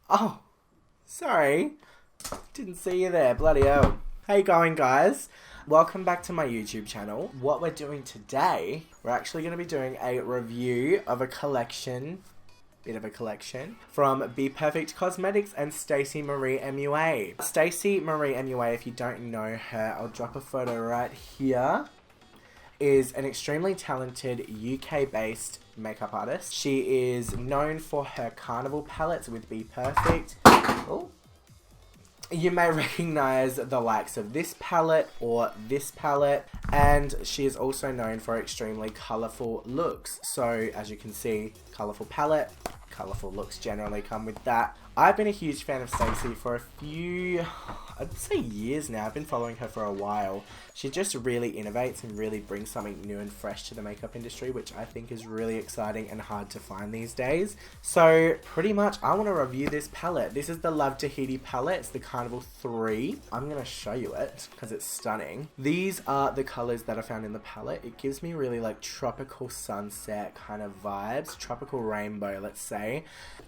Oh, sorry. Didn't see you there. Bloody hell. How you going, guys? Welcome back to my YouTube channel. What we're doing today, we're actually going to be doing a review of a collection, from BPerfect Cosmetics and Stacey Marie MUA. Stacey Marie MUA, if you don't know her, I'll drop a photo right here, is an extremely talented UK-based makeup artist. She is known for her Carnival palettes with BPerfect. Oh. You may recognize the likes of this palette or this palette, and she is also known for extremely colourful looks. So as you can see, colourful palette, colourful looks generally come with that. I've been a huge fan of Stacey for a few, I'd say years now. I've been following her for a while. She just really innovates and really brings something new and fresh to the makeup industry, which I think is really exciting and hard to find these days. So pretty much I want to review this palette. This is the Love Tahiti palette. It's the Carnival 3. I'm going to show you it because it's stunning. These are the colors that are found in the palette. It gives me really like tropical sunset kind of vibes, tropical rainbow, let's say.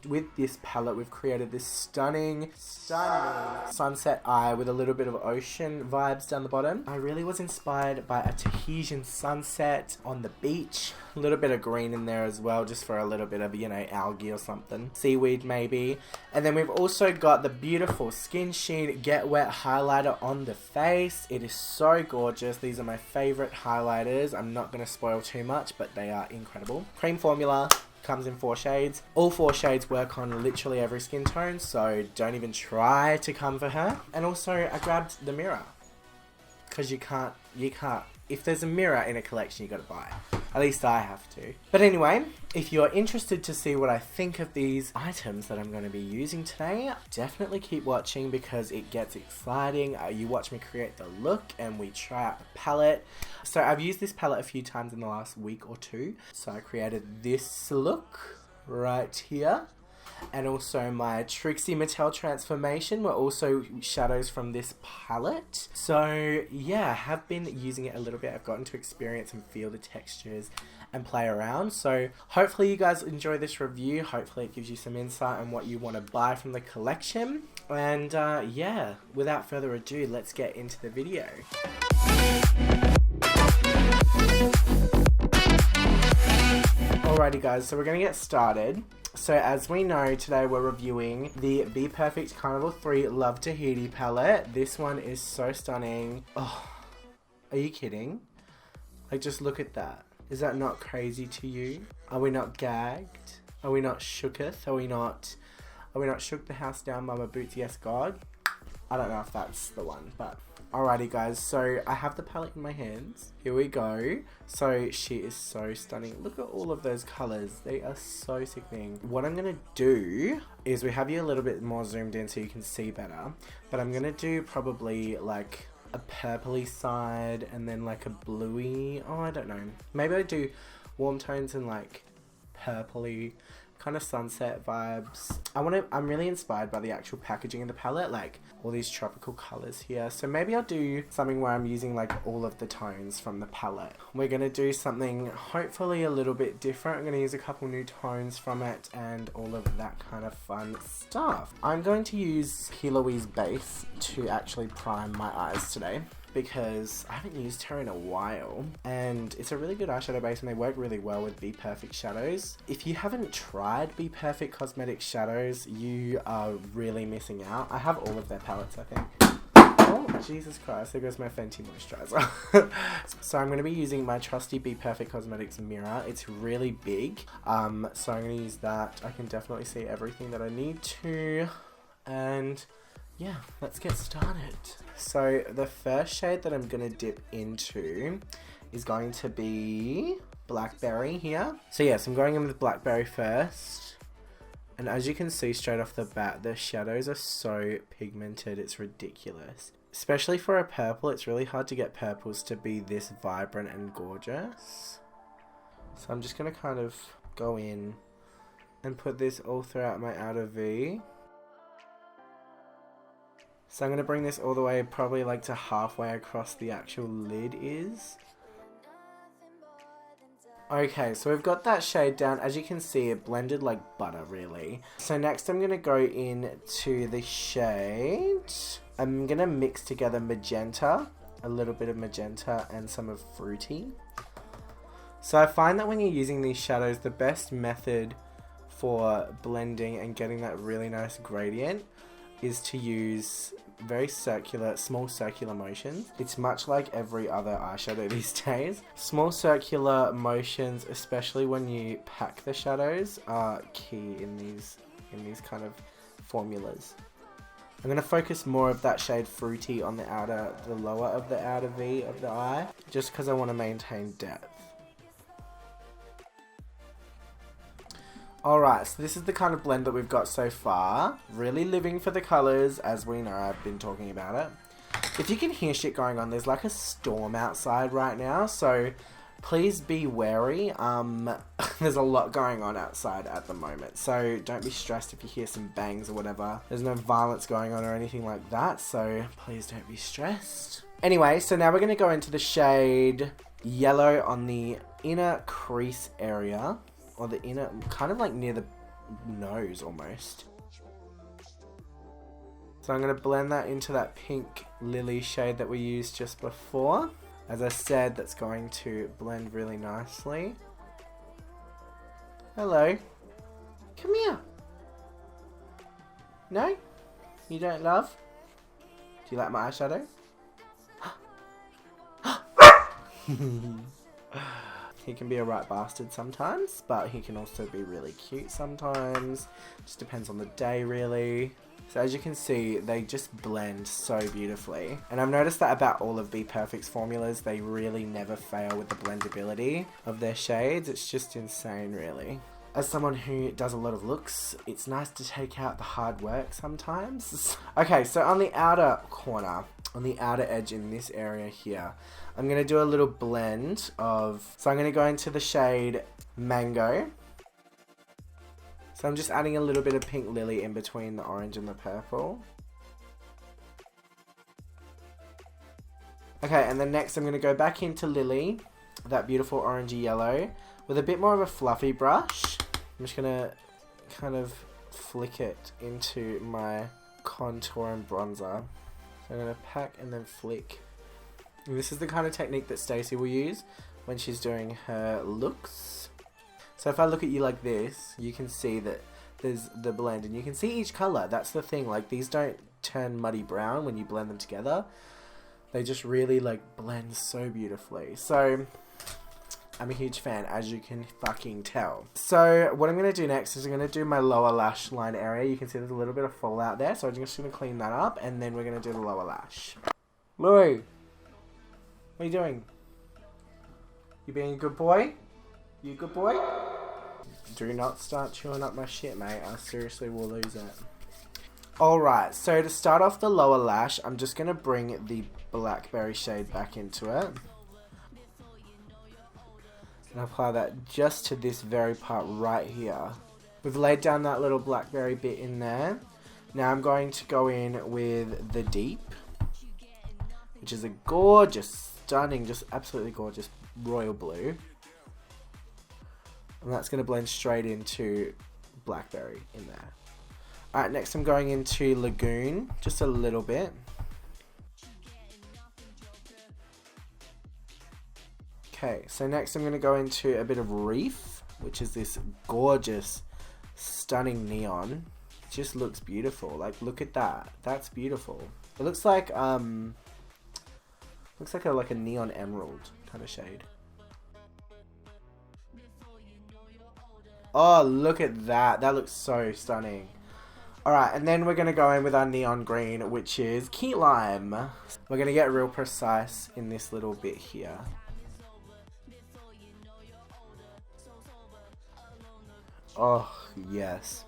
With this palette, we've created this stunning sunset eye with a little bit of ocean vibes down the bottom. I really was inspired by a Tahitian sunset on the beach. A little bit of green in there as well, just for a little bit of, you know, algae or something. Seaweed maybe. And then we've also got the beautiful Skin Sheen Get Wet highlighter on the face. It is so gorgeous. These are my favorite highlighters. I'm not going to spoil too much, but they are incredible. Cream formula. Comes in 4 shades. All 4 shades work on literally every skin tone, so don't even try to come for her. And also I grabbed the mirror, because you can't, if there's a mirror in a collection you gotta buy. At least I have to. But anyway, if you're interested to see what I think of these items that I'm going to be using today, definitely keep watching because it gets exciting. You watch me create the look and we try out the palette. So I've used this palette a few times in the last week or two. So I created this look right here. And also my Trixie Mattel transformation were also shadows from this palette. So yeah, I have been using it a little bit. I've gotten to experience and feel the textures and play around. So hopefully you guys enjoy this review. Hopefully it gives you some insight on what you want to buy from the collection. And yeah, without further ado, let's get into the video. Alrighty guys, so we're going to get started. So as we know, today we're reviewing the BPerfect Carnival 3 Love Tahiti palette. This one is so stunning. Oh, are you kidding? Like, just look at that. Is that not crazy to you? Are we not gagged? Are we not shooketh? Are we not shook the house down, Mama Boots, yes God? I don't know if that's the one, but alrighty guys, so I have the palette in my hands. Here we go. So she is so stunning. Look at all of those colors. They are so sickening. What I'm going to do is we have you a little bit more zoomed in so you can see better. But I'm going to do probably like a purpley side and then like a bluey. Oh, I don't know. Maybe I do warm tones and like purpley kind of sunset vibes. I'm really inspired by the actual packaging of the palette, like all these tropical colors here. So maybe I'll do something where I'm using like all of the tones from the palette. We're going to do something hopefully a little bit different. I'm going to use a couple new tones from it and all of that kind of fun stuff. I'm going to use Hiloi's base to actually prime my eyes today, because I haven't used her in a while, and it's a really good eyeshadow base and they work really well with BPerfect shadows. If you haven't tried BPerfect Cosmetics shadows, you are really missing out. I have all of their palettes, I think. Oh, Jesus Christ, there goes my Fenty moisturizer. So I'm going to be using my trusty BPerfect Cosmetics mirror. It's really big, so I'm going to use that. I can definitely see everything that I need to, and yeah, let's get started. So the first shade that I'm going to dip into is going to be Blackberry here. So yes, I'm going in with Blackberry first. And as you can see straight off the bat, the shadows are so pigmented, it's ridiculous. Especially for a purple, it's really hard to get purples to be this vibrant and gorgeous. So I'm just going to kind of go in and put this all throughout my outer V. So I'm going to bring this all the way probably like to halfway across the actual lid is. Okay, so we've got that shade down. As you can see, it blended like butter, really. So next I'm going to go into the shade. I'm going to mix together magenta, a little bit of magenta, and some of fruity. So I find that when you're using these shadows, the best method for blending and getting that really nice gradient is to use very small circular motions. It's much like every other eyeshadow these days. Small circular motions, especially when you pack the shadows, are key in these kind of formulas. I'm going to focus more of that shade fruity on the lower of the outer V of the eye, just because I want to maintain depth. Alright, so this is the kind of blend that we've got so far. Really living for the colours, as we know, I've been talking about it. If you can hear shit going on, there's like a storm outside right now, so please be wary. There's a lot going on outside at the moment, so don't be stressed if you hear some bangs or whatever. There's no violence going on or anything like that, so please don't be stressed. Anyway, so now we're going to go into the shade yellow on the inner crease area. Or the inner, kind of like near the nose almost. So I'm going to blend that into that pink lily shade that we used just before. As I said, that's going to blend really nicely. Hello. Come here. No? You don't love? Do you like my eyeshadow? He can be a right bastard sometimes, but he can also be really cute sometimes. Just depends on the day, really. So as you can see, they just blend so beautifully. And I've noticed that about all of BPerfect's formulas, they really never fail with the blendability of their shades. It's just insane, really. As someone who does a lot of looks, it's nice to take out the hard work sometimes. Okay, so on the outer corner, on the outer edge in this area here, I'm going to do a little blend of... So I'm going to go into the shade Mango. So I'm just adding a little bit of pink lily in between the orange and the purple. Okay, and then next I'm going to go back into Lily, that beautiful orangey yellow, with a bit more of a fluffy brush. I'm just going to kind of flick it into my contour and bronzer. So I'm going to pack and then flick. And this is the kind of technique that Stacey will use when she's doing her looks. So if I look at you like this, you can see that there's the blend, and you can see each color. That's the thing, like these don't turn muddy brown when you blend them together. They just really like blend so beautifully. So I'm a huge fan, as you can fucking tell. So what I'm going to do next is I'm going to do my lower lash line area. You can see there's a little bit of fallout there, so I'm just going to clean that up, and then we're going to do the lower lash. Louis, what are you doing? You being a good boy? You a good boy? Do not start chewing up my shit, mate. I seriously will lose it. Alright, so to start off the lower lash, I'm just going to bring the blackberry shade back into it. And apply that just to this very part right here. We've laid down that little blackberry bit in there. Now I'm going to go in with the deep, which is a gorgeous, stunning, just absolutely gorgeous royal blue. And that's going to blend straight into blackberry in there. Alright, next I'm going into Lagoon, just a little bit. Okay, so next I'm going to go into a bit of Reef, which is this gorgeous, stunning neon. It just looks beautiful. Like, look at that. That's beautiful. It looks like a neon emerald kind of shade. Oh, look at that. That looks so stunning. Alright, and then we're going to go in with our neon green, which is Key Lime. We're going to get real precise in this little bit here. Oh, yes.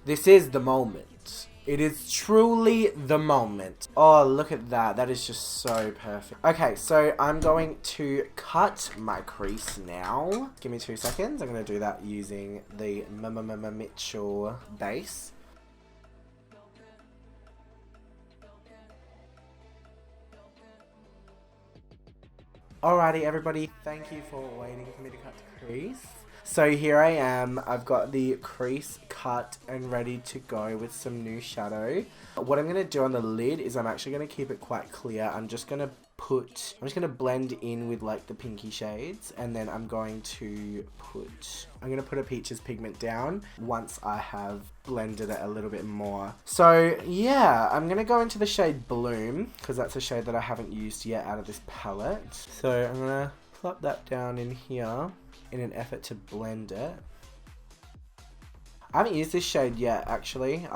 This is the moment. It is truly the moment. Oh, look at that. That is just so perfect. Okay, so I'm going to cut my crease now. Give me 2 seconds. I'm going to do that using the Mitchell base. Alrighty everybody, thank you for waiting for me to cut the crease. So here I am, I've got the crease cut and ready to go with some new shadow. What I'm going to do on the lid is I'm actually going to keep it quite clear. I'm just going to blend in with like the pinky shades, and then I'm going to put a peaches pigment down once I have blended it a little bit more. So yeah, I'm going to go into the shade Bloom because that's a shade that I haven't used yet out of this palette. So I'm going to plop that down in here in an effort to blend it. I haven't used this shade yet actually,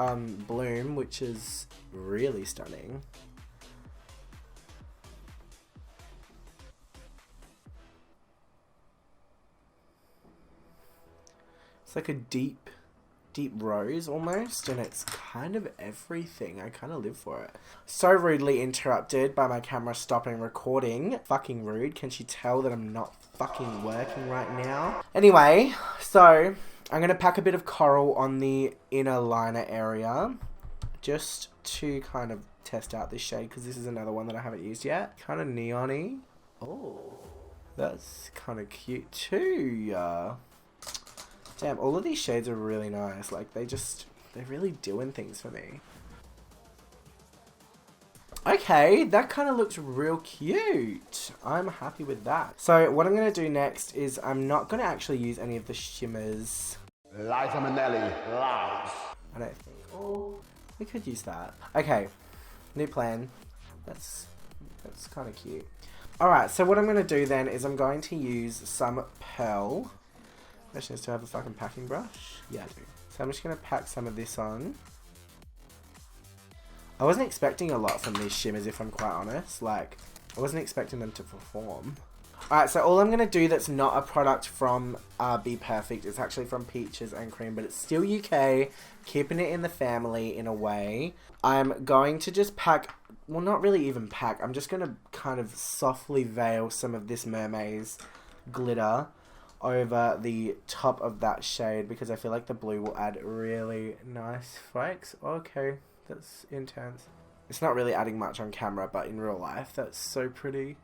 Bloom, which is really stunning. It's like a deep rose almost, and it's kind of everything. I kind of live for it. So rudely interrupted by my camera stopping recording. Fucking rude. Can she tell that I'm not fucking working right now? Anyway, so I'm going to pack a bit of coral on the inner liner area just to kind of test out this shade, because this is another one that I haven't used yet. Kind of neon-y. Oh, that's kind of cute too. Damn, all of these shades are really nice. Like, they're really doing things for me. Okay, that kind of looks real cute. I'm happy with that. So what I'm going to do next is I'm not going to actually use any of the shimmers. Liza Minnelli, live. I don't think. Oh, we could use that. Okay, new plan. That's kind of cute. Alright, so what I'm going to do then is I'm going to use some Pearl. Actually, I still have a fucking packing brush. Yeah, I do. So I'm just going to pack some of this on. I wasn't expecting a lot from these shimmers, if I'm quite honest. Like, I wasn't expecting them to perform. Alright, so all I'm going to do that's not a product from BPerfect is actually from Peaches and Cream, but it's still UK, keeping it in the family in a way. I'm going to just pack, well, not really even pack, I'm just going to kind of softly veil some of this Mermaid's glitter over the top of that shade, because I feel like the blue will add really nice flakes. Okay, that's intense. It's not really adding much on camera, but in real life, that's so pretty.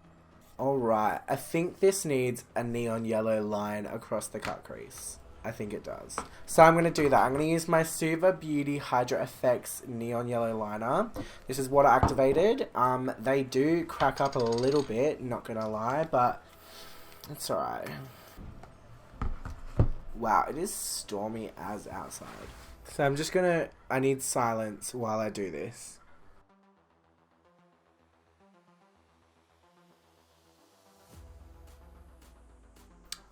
Alright, I think this needs a neon yellow line across the cut crease. I think it does. So I'm going to do that. I'm going to use my Suva Beauty Hydra Effects Neon Yellow Liner. This is water activated. They do crack up a little bit, not going to lie, but it's alright. Wow, it is stormy as outside. So I'm just gonna, I need silence while I do this.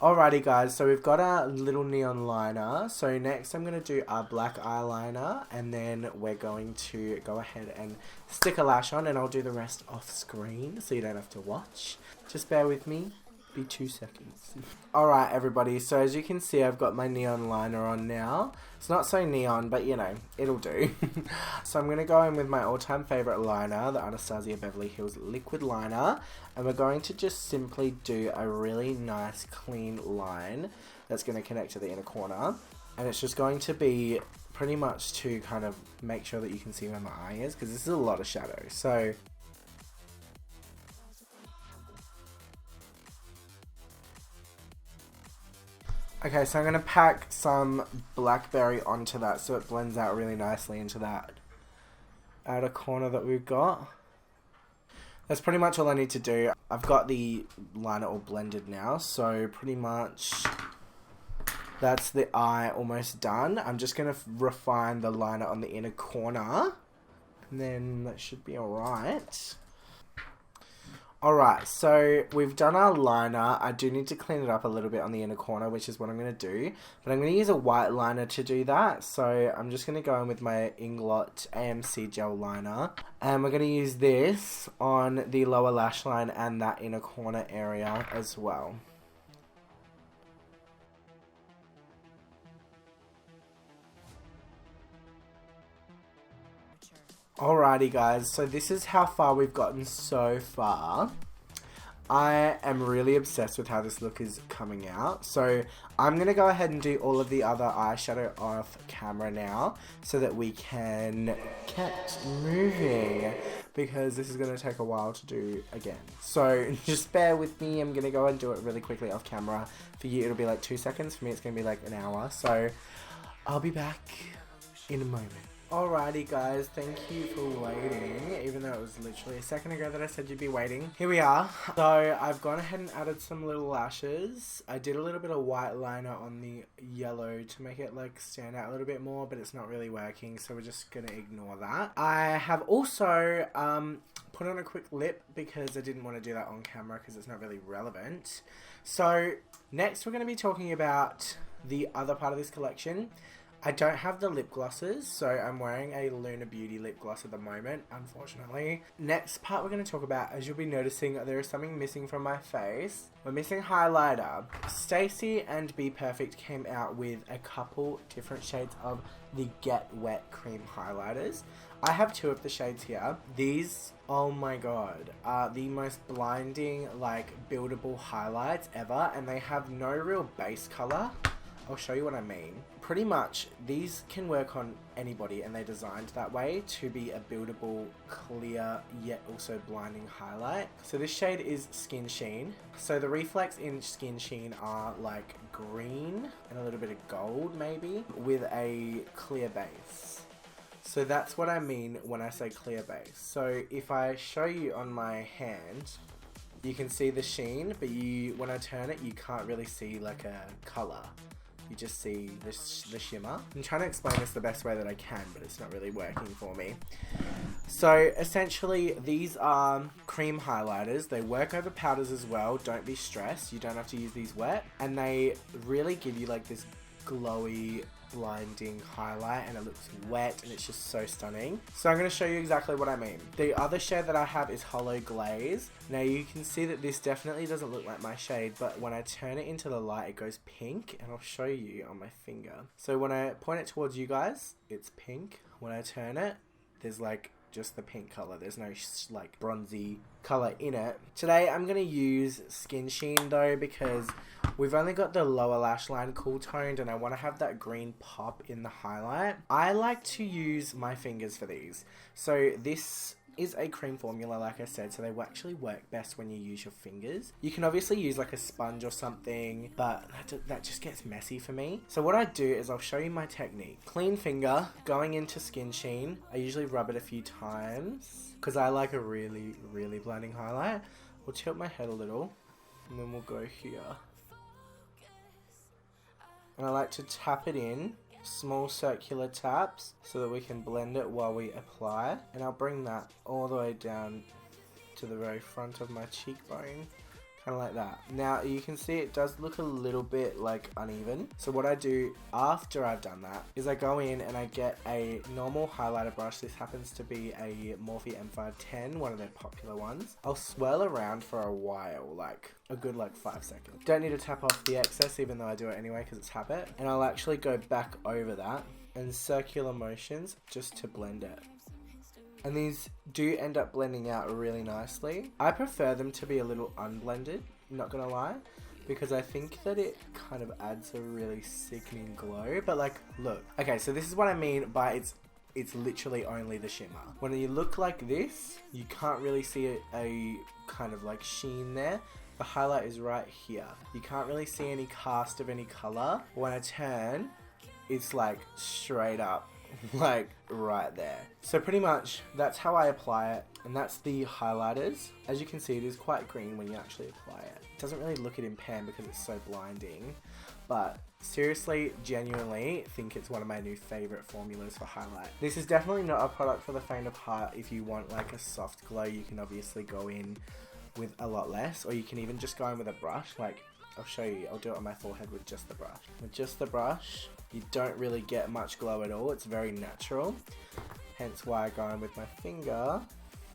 Alrighty guys, so we've got our little neon liner. So next I'm going to do our black eyeliner, and then we're going to go ahead and stick a lash on, and I'll do the rest off screen so you don't have to watch. Just bear with me. Be 2 seconds. Alright everybody, so as you can see I've got my neon liner on now. It's not so neon, but you know, it'll do. So I'm going to go in with my all-time favourite liner, the Anastasia Beverly Hills Liquid Liner. And we're going to just simply do a really nice clean line that's going to connect to the inner corner. And it's just going to be pretty much to kind of make sure that you can see where my eye is, because this is a lot of shadow. So okay, so I'm going to pack some blackberry onto that so it blends out really nicely into that outer corner that we've got. That's pretty much all I need to do. I've got the liner all blended now, so pretty much that's the eye almost done. I'm just going to refine the liner on the inner corner, and then that should be alright. Alright, so we've done our liner. I do need to clean it up a little bit on the inner corner, which is what I'm going to do. But I'm going to use a white liner to do that. So I'm just going to go in with my Inglot AMC gel liner. And we're going to use this on the lower lash line and that inner corner area as well. Alrighty guys, so this is how far we've gotten so far. I am really obsessed with how this look is coming out. So I'm going to go ahead and do all of the other eyeshadow off camera now so that we can get moving, because this is going to take a while to do again. So just bear with me. I'm going to go and do it really quickly off camera. For you, it'll be like 2 seconds. For me, it's going to be like an hour. So I'll be back in a moment. Alrighty guys, thank you for waiting, even though it was literally a second ago that I said you'd be waiting. Here we are. So I've gone ahead and added some little lashes. I did a little bit of white liner on the yellow to make it like stand out a little bit more, but it's not really working, so we're just gonna ignore that. I have also put on a quick lip because I didn't want to do that on camera because it's not really relevant. So next we're going to be talking about the other part of this collection. I don't have the lip glosses, so I'm wearing a Luna Beauty lip gloss at the moment, unfortunately. Next part we're going to talk about, as you'll be noticing, there is something missing from my face. We're missing highlighter. Stacey and BPerfect came out with a couple different shades of the Get Wet cream highlighters. I have 2 of the shades here. These, oh my god, are the most blinding, like, buildable highlights ever, and they have no real base color. I'll show you what I mean. Pretty much, these can work on anybody, and they're designed that way to be a buildable, clear, yet also blinding highlight. So this shade is Skin Sheen. So the reflex in Skin Sheen are like green and a little bit of gold maybe, with a clear base. So that's what I mean when I say clear base. So if I show you on my hand, you can see the sheen, but when I turn it, you can't really see like a color. You just see the shimmer. I'm trying to explain this the best way that I can, but it's not really working for me. So essentially, these are cream highlighters. They work over powders as well. Don't be stressed. You don't have to use these wet. And they really give you like this glowy, blinding highlight, and it looks wet, and it's just so stunning. So I'm going to show you exactly what I mean. The other shade that I have is Hollow Glaze. Now you can see that this definitely doesn't look like my shade, but when I turn it into the light, it goes pink, and I'll show you on my finger. So when I point it towards you guys, it's pink. When I turn it, there's like just the pink color. There's no like bronzy color in it. Today I'm going to use Skin Sheen though, because we've only got the lower lash line cool toned, and I want to have that green pop in the highlight. I like to use my fingers for these. So this is a cream formula, like I said, so they will actually work best when you use your fingers. You can obviously use like a sponge or something, but that just gets messy for me. So what I do is I'll show you my technique. Clean finger, going into Skin Sheen. I usually rub it a few times because I like a really, really blinding highlight. We'll tilt my head a little, and then we'll go here. And I like to tap it in, small circular taps, so that we can blend it while we apply. And I'll bring that all the way down to the very front of my cheekbone, kind of like that. Now you can see it does look a little bit like uneven. So what I do after I've done that is I go in and I get a normal highlighter brush. This happens to be a Morphe M510, one of their popular ones. I'll swirl around for a while, like a good 5 seconds. Don't need to tap off the excess, even though I do it anyway because it's habit. And I'll actually go back over that and circular motions just to blend it. And these do end up blending out really nicely. I prefer them to be a little unblended, not gonna lie, because I think that it kind of adds a really sickening glow. But like, look. Okay, so this is what I mean by it's literally only the shimmer. When you look like this, you can't really see a kind of like sheen there. The highlight is right here. You can't really see any cast of any color. When I turn, it's like straight up, like right there. So pretty much that's how I apply it, and that's the highlighters. As you can see, it is quite green when you actually apply it. It doesn't really look it in pan because it's so blinding, but seriously, genuinely think it's one of my new favorite formulas for highlight. This is definitely not a product for the faint of heart. If you want like a soft glow, you can obviously go in with a lot less, or you can even just go in with a brush. Like, I'll show you, I'll do it on my forehead with just the brush. With just the brush, you don't really get much glow at all. It's very natural, hence why I go in with my finger.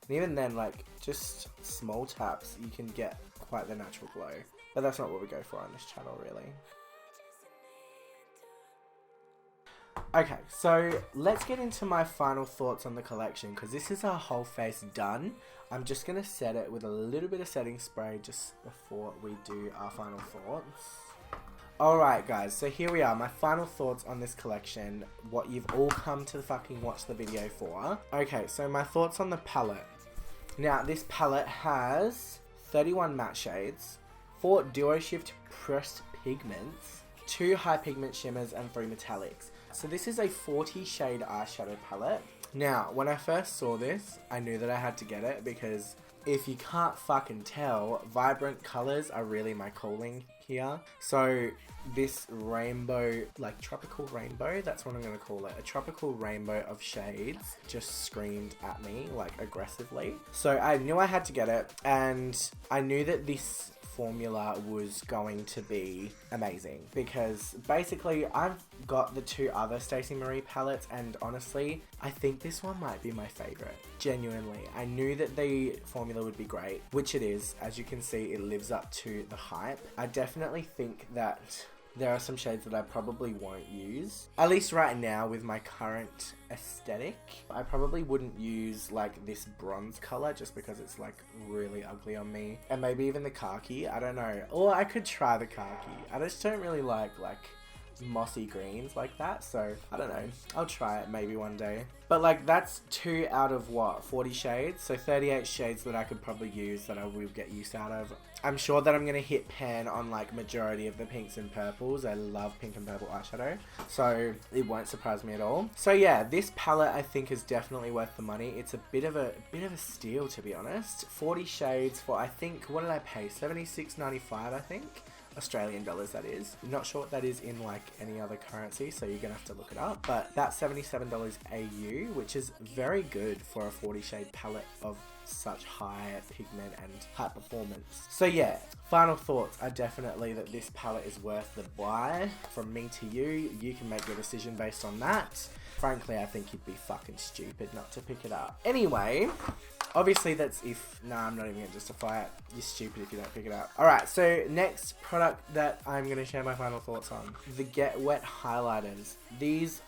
And even then, like, just small taps, you can get quite the natural glow. But that's not what we go for on this channel, really. Okay, so let's get into my final thoughts on the collection, because this is our whole face done. I'm just going to set it with a little bit of setting spray just before we do our final thoughts. Alright guys, so here we are, my final thoughts on this collection, what you've all come to fucking watch the video for. Okay, so my thoughts on the palette. Now, this palette has 31 matte shades, 4 duo shift pressed pigments, 2 high pigment shimmers and 3 metallics. So this is a 40 shade eyeshadow palette. Now, when I first saw this, I knew that I had to get it because if you can't fucking tell, vibrant colors are really my calling here. So this rainbow, like tropical rainbow, that's what I'm going to call it. A tropical rainbow of shades just screamed at me like aggressively. So I knew I had to get it, and I knew that this formula was going to be amazing because basically I've got the 2 other Stacey Marie palettes, and honestly I think this one might be my favorite. Genuinely, I knew that the formula would be great, which it is. As you can see, it lives up to the hype. I definitely think that there are some shades that I probably won't use, at least right now with my current aesthetic. I probably wouldn't use like this bronze color just because it's like really ugly on me, and maybe even the khaki, I don't know. Or I could try the khaki. I just don't really like mossy greens like that, so I don't know, I'll try it maybe one day. But like that's 2 out of what, 40 shades, so 38 shades that I could probably use that I will get use out of. I'm sure that I'm gonna hit pan on like majority of the pinks and purples. I love pink and purple eyeshadow, so it won't surprise me at all. So yeah, this palette I think is definitely worth the money. It's a bit of a steal, to be honest. 40 shades for, I think, what did I pay, $76.95 I think, Australian dollars that is. I'm not sure what that is in like any other currency, so you're gonna have to look it up, but that's $77 AU, which is very good for a 40 shade palette of such high pigment and high performance. So yeah, final thoughts are definitely that this palette is worth the buy. From me to you, you can make your decision based on that. Frankly, I think you'd be fucking stupid not to pick it up. Anyway, obviously that's if, nah, I'm not even gonna justify it. You're stupid if you don't pick it up. Alright, so next product that I'm gonna share my final thoughts on. The Get Wet highlighters. These,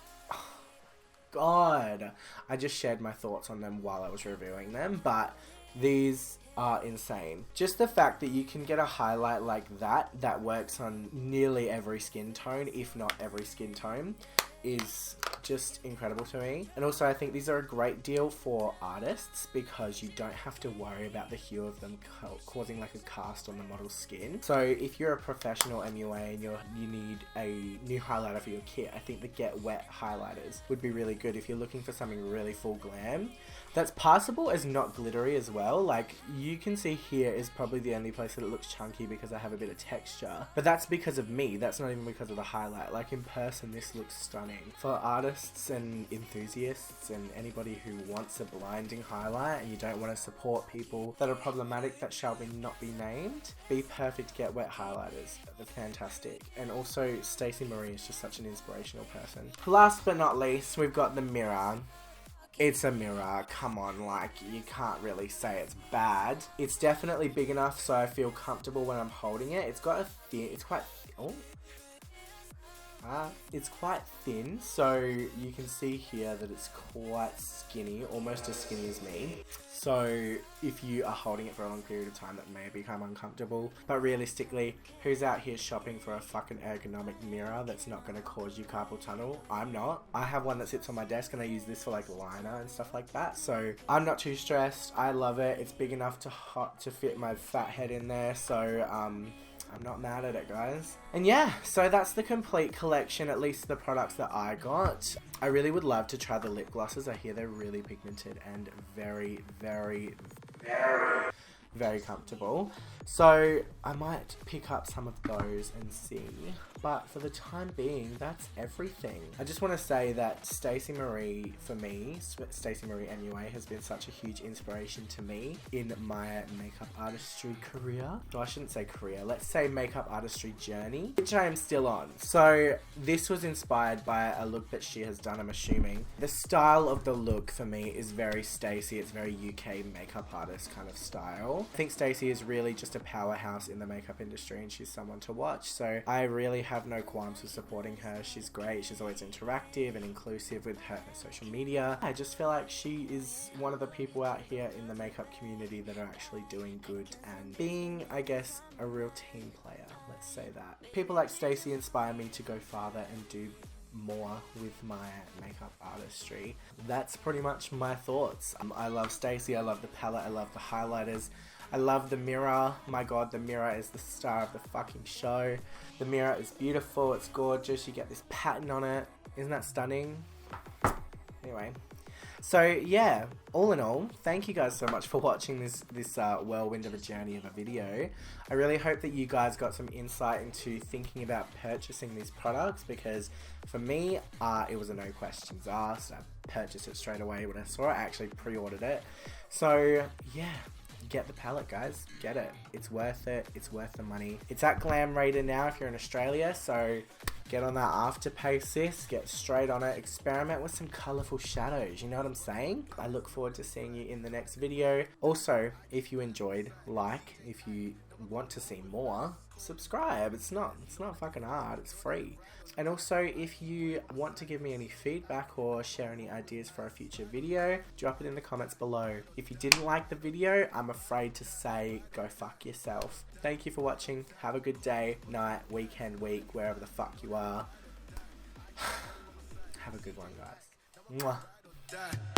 God, I just shared my thoughts on them while I was reviewing them, but these are insane. Just the fact that you can get a highlight like that works on nearly every skin tone, if not every skin tone, is just incredible to me. And also I think these are a great deal for artists because you don't have to worry about the hue of them causing like a cast on the model's skin. So if you're a professional MUA and you need a new highlighter for your kit, I think the Get Wet highlighters would be really good if you're looking for something really full glam. That's passable as not glittery as well. Like you can see here is probably the only place that it looks chunky because I have a bit of texture, but that's because of me. That's not even because of the highlight. Like in person this looks stunning. For artists and enthusiasts and anybody who wants a blinding highlight and you don't want to support people that are problematic that shall not be named, BPerfect Get Wet highlighters. They're fantastic. And also Stacey Marie is just such an inspirational person. Last but not least, we've got the mirror. It's a mirror, come on, like, you can't really say it's bad. It's definitely big enough so I feel comfortable when I'm holding it. It's got a thin, it's quite thin, so you can see here that it's quite skinny, almost as skinny as me. So if you are holding it for a long period of time, that may become uncomfortable. But realistically, who's out here shopping for a fucking ergonomic mirror that's not going to cause you carpal tunnel? I'm not. I have one that sits on my desk and I use this for like liner and stuff like that. So I'm not too stressed. I love it. It's big enough to fit my fat head in there. So I'm not mad at it, guys. And yeah, so that's the complete collection, at least the products that I got. I really would love to try the lip glosses. I hear they're really pigmented and very, very, very comfortable. So I might pick up some of those and see. But for the time being, that's everything. I just want to say that Stacey Marie, for me, Stacey Marie MUA has been such a huge inspiration to me in my makeup artistry career. Well, I shouldn't say career, let's say makeup artistry journey, which I am still on. So this was inspired by a look that she has done, I'm assuming. The style of the look for me is very Stacey. It's very UK makeup artist kind of style. I think Stacey is really just a powerhouse in the makeup industry and she's someone to watch. So I really have no qualms with supporting her. She's great. She's always interactive and inclusive with her social media. I just feel like she is one of the people out here in the makeup community that are actually doing good and being, I guess, a real team player. Let's say that. People like Stacey inspire me to go farther and do more with my makeup artistry. That's pretty much my thoughts. I love Stacey, I love the palette, I love the highlighters, I love the mirror. My god, the mirror is the star of the fucking show. The mirror is beautiful, it's gorgeous, you get this pattern on it. Isn't that stunning? Anyway. So yeah, all in all, thank you guys so much for watching this whirlwind of a journey of a video. I really hope that you guys got some insight into thinking about purchasing these products, because for me, it was a no questions asked. I purchased it straight away when I saw it. I actually pre-ordered it. So yeah, get the palette, guys. Get it. It's worth it. It's worth the money. It's at Glam Raider now if you're in Australia, so get on that Afterpay, sis. Get straight on it. Experiment with some colourful shadows. You know what I'm saying? I look forward to seeing you in the next video. Also, if you enjoyed, like. If you want to see more, subscribe. It's not fucking hard. It's free. And also, if you want to give me any feedback or share any ideas for a future video, drop it in the comments below. If you didn't like the video, I'm afraid to say go fuck yourself. Thank you for watching. Have a good day, night, weekend, week, wherever the fuck you are. Have a good one, guys. Mwah.